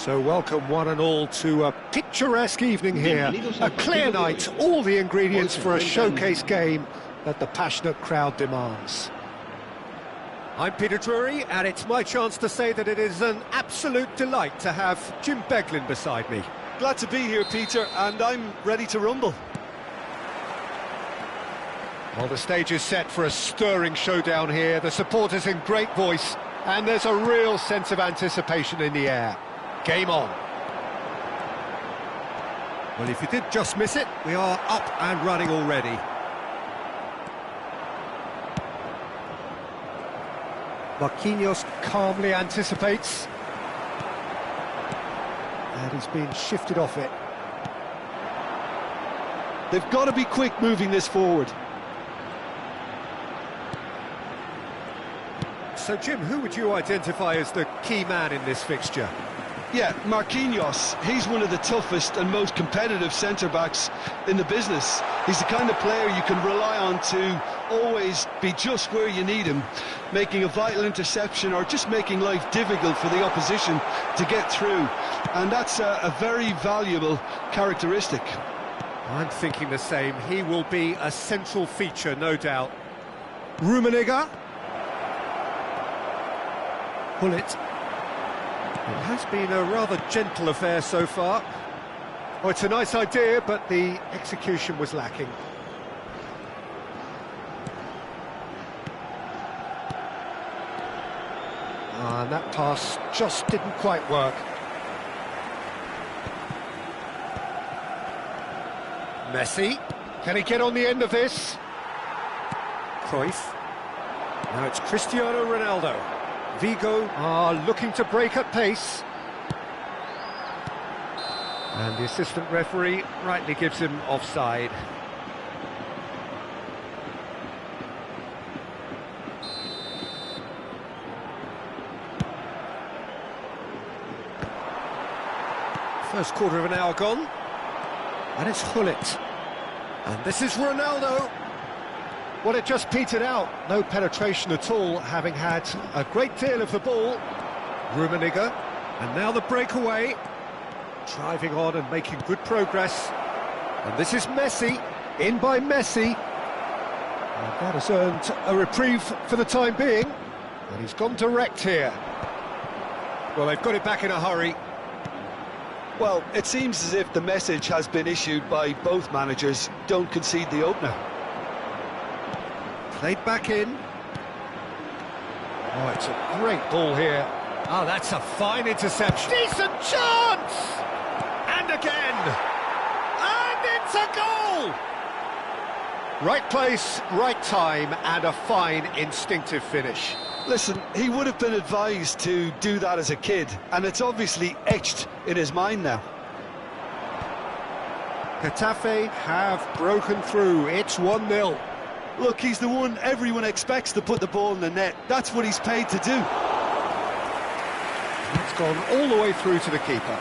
So welcome one and all to a picturesque evening here, a clear night, all the ingredients for a showcase game that the passionate crowd demands. I'm Peter Drury, and it's my chance to say that it is an absolute delight to have Jim Beglin beside me. Glad to be here, Peter, and I'm ready to rumble. Well, the stage is set for a stirring showdown here, the supporters in great voice, and there's a real sense of anticipation in the air. Game on. Well, if you did just miss it, we are up and running already. Marquinhos calmly anticipates. And he's been shifted off it. They've got to be quick moving this forward. So, Jim, who would you identify as the key man in this fixture? Yeah, Marquinhos. He's one of the toughest and most competitive centre-backs in the business. He's the kind of player you can rely on to always be just where you need him, making a vital interception or just making life difficult for the opposition to get through. And that's a very valuable characteristic. I'm thinking the same. He will be a central feature, no doubt. Rummenigge. Pull it. It has been a rather gentle affair so far. Oh, it's a nice idea, but the execution was lacking. And that pass just didn't quite work. Messi. Can he get on the end of this? Cruyff. Now it's Cristiano Ronaldo. Vigo are looking to break at pace. And the assistant referee rightly gives him offside. First quarter of an hour gone. And it's Gullit. And this is Ronaldo. Well, it just petered out. No penetration at all, having had a great deal of the ball. Rummenigge. And now the breakaway. Driving on and making good progress. And this is Messi. In by Messi. And that has earned a reprieve for the time being. And he's gone direct here. Well, they've got it back in a hurry. Well, it seems as if the message has been issued by both managers. Don't concede the opener. Played back in. Oh, it's a great ball here. Oh, that's a fine interception. Decent chance! And again! And it's a goal! Right place, right time, and a fine instinctive finish. Listen, he would have been advised to do that as a kid, and it's obviously etched in his mind now. Getafe have broken through. It's 1-0. Look, he's the one everyone expects to put the ball in the net. That's what he's paid to do. It's gone all the way through to the keeper.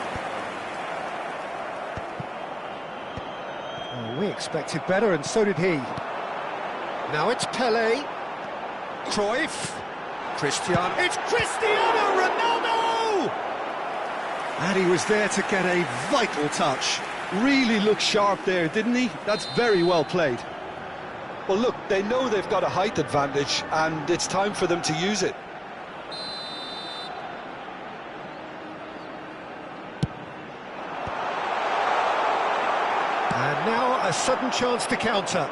Oh, we expected better, and so did he. Now it's Pelé. Cruyff. Cristiano. It's Cristiano Ronaldo! And he was there to get a vital touch. Really looked sharp there, didn't he? That's very well played. Well, look, they know they've got a height advantage, and it's time for them to use it. And now a sudden chance to counter.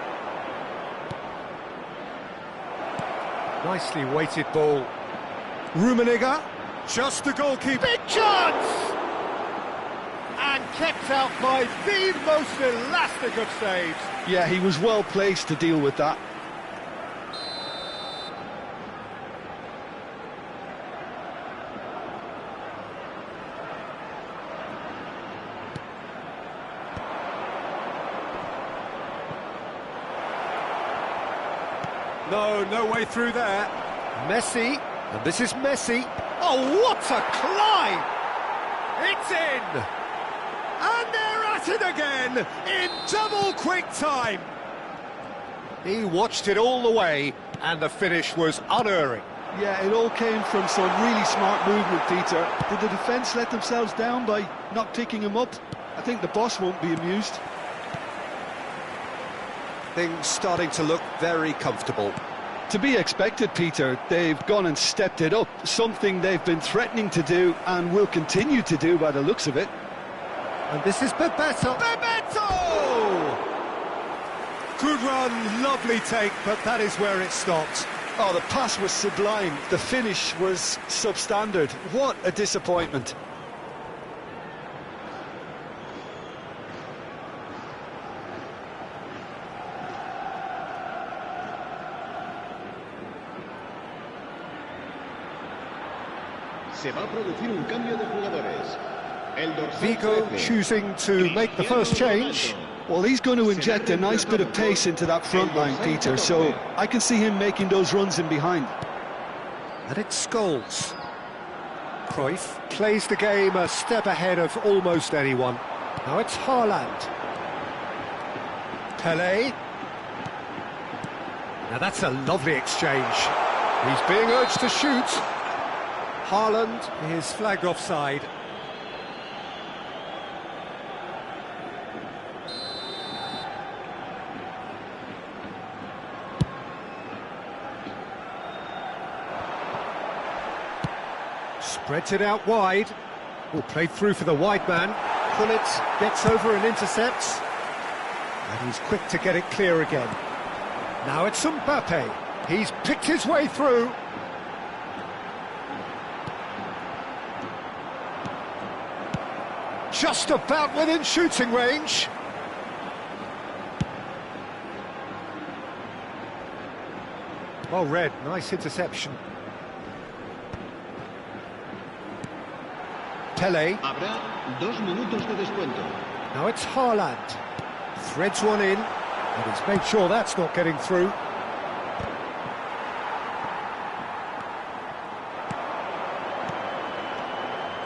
Nicely weighted ball. Rummenigge. Just the goalkeeper. Big chance! And kept out by the most elastic of saves. Yeah, he was well placed to deal with that. No way through there. Messi, and this is Messi. Oh, what a climb! It's in! And they're at it again, in double quick time. He watched it all the way, and the finish was unerring. Yeah, it all came from some really smart movement, Peter. Did the defence let themselves down by not picking him up? I think the boss won't be amused. Things starting to look very comfortable. To be expected, Peter. They've gone and stepped it up, something they've been threatening to do and will continue to do by the looks of it. And this is Bebeto. Bebeto! Good run, lovely take, but that is where it stopped. Oh, the pass was sublime. The finish was substandard. What a disappointment. Se va a producir un cambio de jugadores. Vigo choosing to make the first change. Well, he's going to inject a nice bit of pace into that front line, Peter, so I can see him making those runs in behind. And it's Scholes. Cruyff plays the game a step ahead of almost anyone. Now it's Haaland. Pelé. Now that's a lovely exchange. He's being urged to shoot. Haaland is flagged offside. Spreads it out wide. Will play through for the wide man. Gullit gets over and intercepts. And he's quick to get it clear again. Now it's Mbappe. He's picked his way through. Just about within shooting range. Well read, nice interception. Pelé. Habrá 2 minutos de descuento. Now it's Haaland. Threads one in, and he's made sure that's not getting through.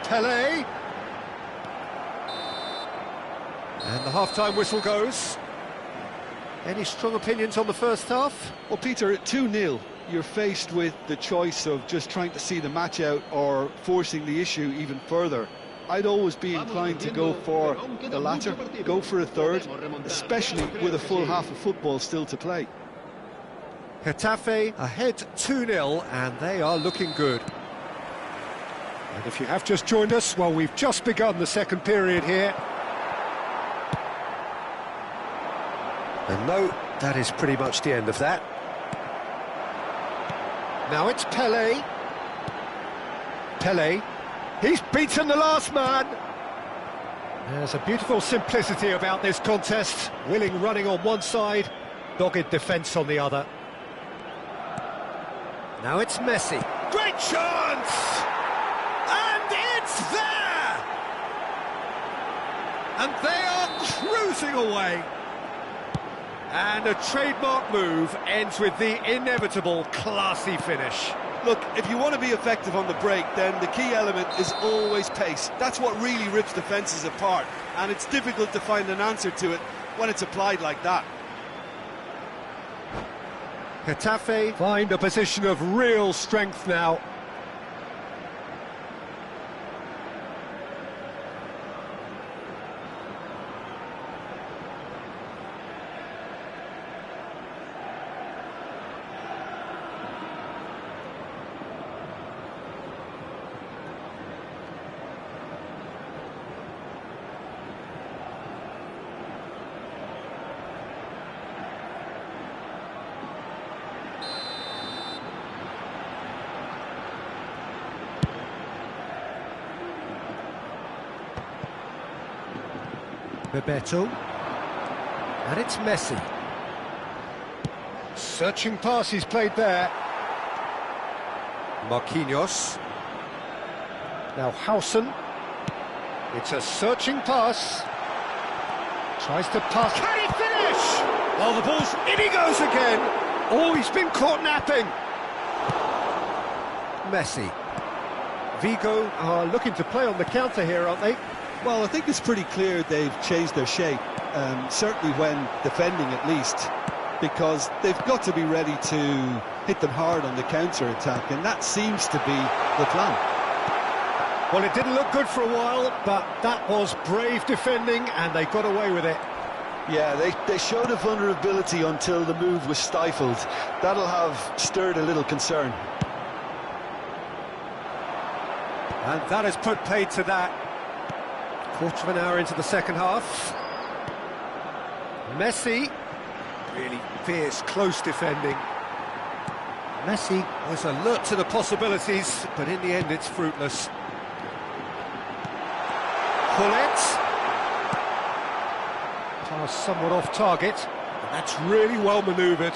Pelé. And the half-time whistle goes. Any strong opinions on the first half? Well, Peter, at 2-0, you're faced with the choice of just trying to see the match out or forcing the issue even further. I'd always be inclined to go for the latter, go for a third, especially with a full half of football still to play. Getafe ahead 2-0, and they are looking good. And if you have just joined us, well, we've just begun the second period here. And no, that is pretty much the end of that. Now it's Pelé. Pelé. He's beaten the last man. There's a beautiful simplicity about this contest. Willing running on one side, dogged defence on the other. Now it's Messi. Great chance! And it's there! And they are cruising away. And a trademark move ends with the inevitable classy finish. Look, if you want to be effective on the break, then the key element is always pace. That's what really rips defences apart, and it's difficult to find an answer to it when it's applied like that. Getafe find a position of real strength now. Bebeto. And it's Messi. Searching pass he's played there. Marquinhos. Now Howson. It's a searching pass. Tries to pass. Can he finish? Oh, the ball's in he goes again. Oh, he's been caught napping. Messi. Vigo are looking to play on the counter here, aren't they? Well, I think it's pretty clear they've changed their shape, certainly when defending at least. because they've got to be ready to hit them hard on the counter-attack, and that seems to be the plan. Well, it didn't look good for a while, but that was brave defending, and they got away with it. Yeah, they showed a vulnerability until the move was stifled. That'll have stirred a little concern. And that has put paid to that. Quarter of an hour into the second half. Messi, really fierce, close defending. Messi was alert to the possibilities, but in the end it's fruitless. Gullit. Pass somewhat off target, but that's really well manoeuvred.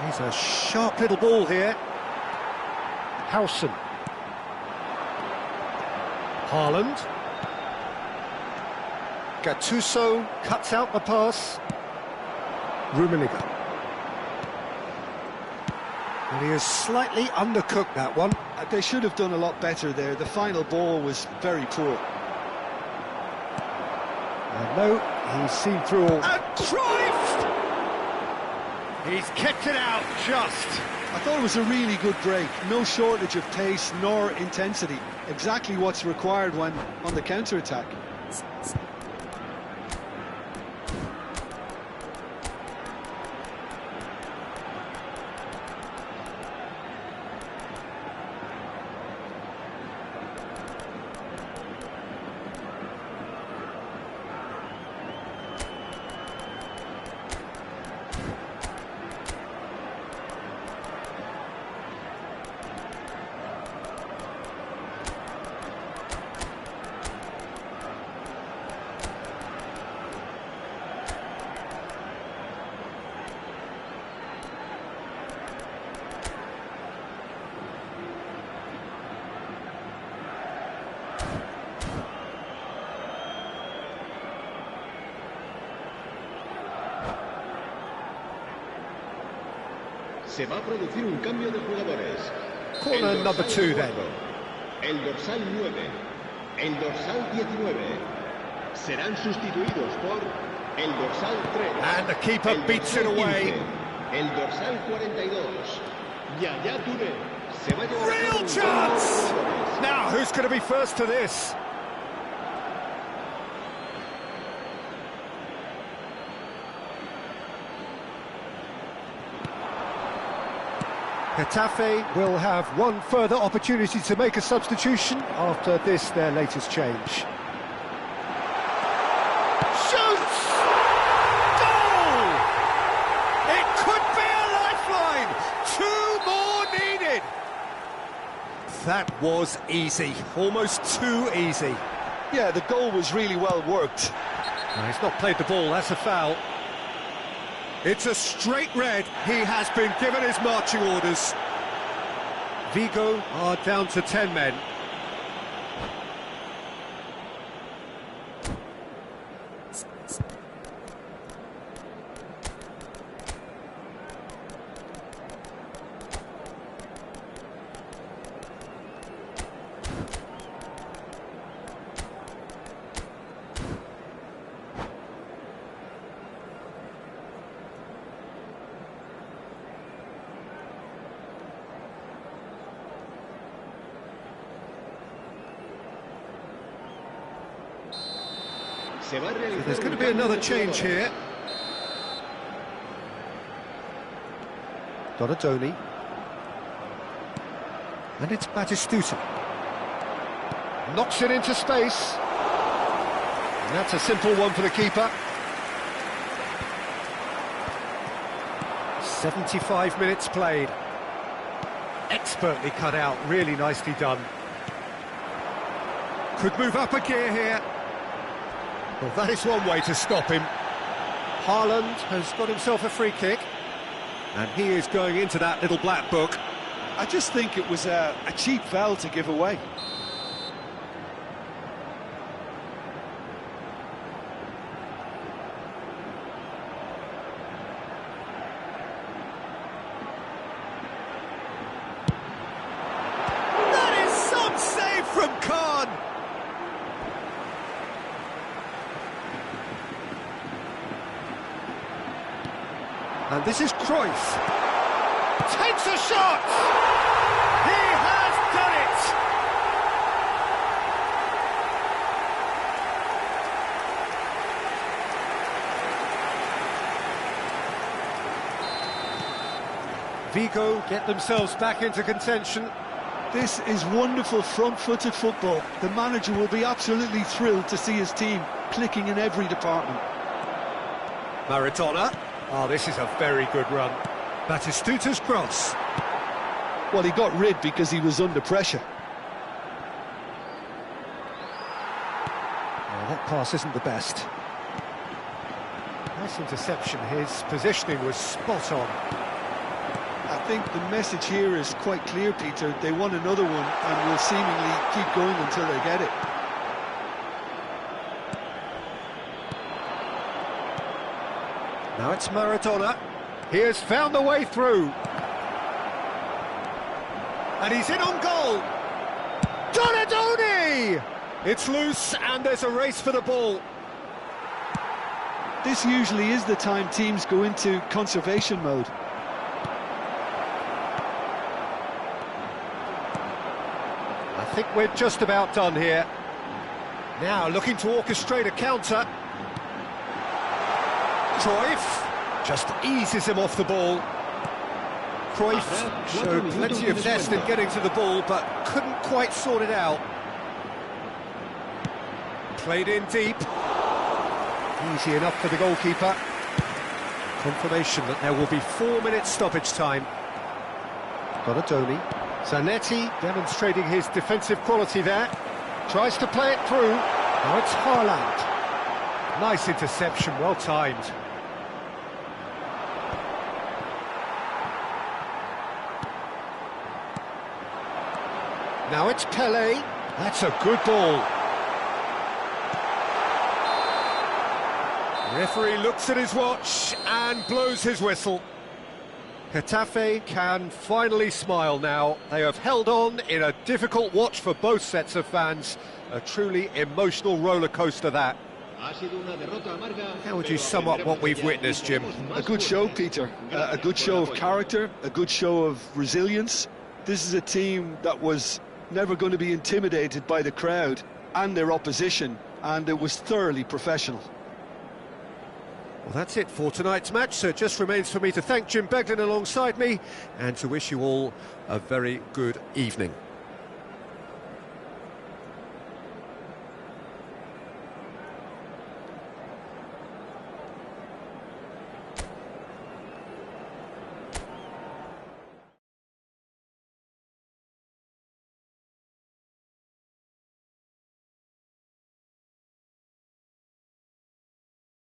He's a sharp little ball here. Howson. Haaland. Gattuso cuts out the pass. Rummenigge. And he has slightly undercooked that one. They should have done a lot better there. The final ball was very poor. And no, he's seen through all. And Cruyff! He's kept it out just. I thought it was a really good break. No shortage of pace nor intensity. Exactly what's required when on the counter-attack. Se va a producir un cambio de jugadores. Corner number 2 then. El dorsal 9, el dorsal 19 serán sustituidos por el dorsal 3. And the keeper beats it away. 15, el dorsal 42. Yaya Touré se va a llevar Real chance! Now, who's going to be first to this? Getafe will have one further opportunity to make a substitution after this, their latest change. Shoots! Goal! It could be a lifeline! 2 more needed! That was easy, almost too easy. Yeah, the goal was really well worked. He's not played the ball, that's a foul. It's a straight red. He has been given his marching orders. Vigo are down to 10 men. Se va a realizar There's going to be another change here. Donadoni. And it's Batistuta. Knocks it into space. And that's a simple one for the keeper. 75 minutes played. Expertly cut out, really nicely done. Could move up a gear here. Well, that is one way to stop him. Haaland has got himself a free kick. And he is going into that little black book. I just think it was a cheap foul to give away. That is some save from Khan! This is Cruyff. Takes a shot! He has done it! Vigo get themselves back into contention. This is wonderful front-footed football. The manager will be absolutely thrilled to see his team clicking in every department. Maradona. Oh, this is a very good run. Batistuta's cross. Well, he got rid because he was under pressure. Oh, that pass isn't the best. Nice interception. His positioning was spot on. I think the message here is quite clear, Peter. They want another one and will seemingly keep going until they get it. Now it's Maradona. He has found the way through. And he's in on goal. Donadoni! It's loose and there's a race for the ball. This usually is the time teams go into conservation mode. I think we're just about done here. Now looking to orchestrate a counter. Cruyff just eases him off the ball. Cruyff showed plenty of zest in getting to the ball, but couldn't quite sort it out. Played in deep. Easy enough for the goalkeeper. Confirmation that there will be 4 minutes stoppage time. Donadoni. Zanetti demonstrating his defensive quality there. Tries to play it through. Now it's Haaland. Nice interception, well timed. Now it's Pelé. That's a good ball. Referee looks at his watch and blows his whistle. Getafe can finally smile now. They have held on in a difficult watch for both sets of fans. A truly emotional roller coaster that. How would you sum up what we've witnessed, Jim? A good show, Peter. A good show of character, a good show of resilience. This is a team that was never going to be intimidated by the crowd and their opposition, and it was thoroughly professional. Well, that's it for tonight's match, so it just remains for me to thank Jim Beglin alongside me and to wish you all a very good evening.